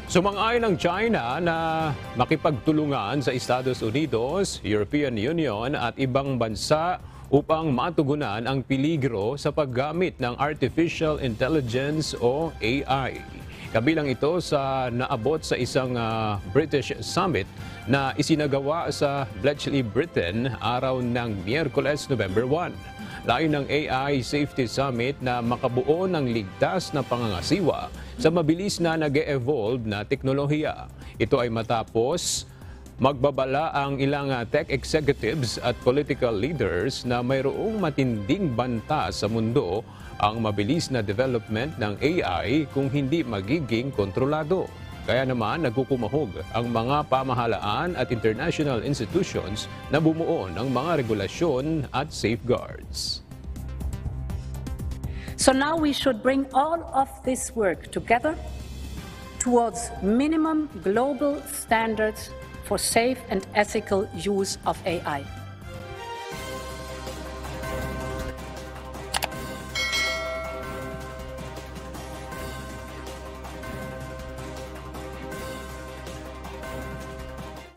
Sumang-ayon ang China na makipagtulungan sa Estados Unidos, European Union at ibang bansa upang matugunan ang peligro sa paggamit ng Artificial Intelligence o AI. Kabilang ito sa naabot sa isang British summit na isinagawa sa Bletchley, Britain, araw ng Miyerkules, November 1. Layo ng AI Safety Summit na makabuo ng ligtas na pangangasiwa sa mabilis na nag-e-evolve na teknolohiya. Ito ay matapos magbabala ang ilang tech executives at political leaders na mayroong matinding banta sa mundo ang mabilis na development ng AI kung hindi magiging kontrolado. Kaya naman nagkukumahog ang mga pamahalaan at international institutions na bumuo ng mga regulasyon at safeguards. So now we should bring all of this work together towards minimum global standards for safe and ethical use of AI.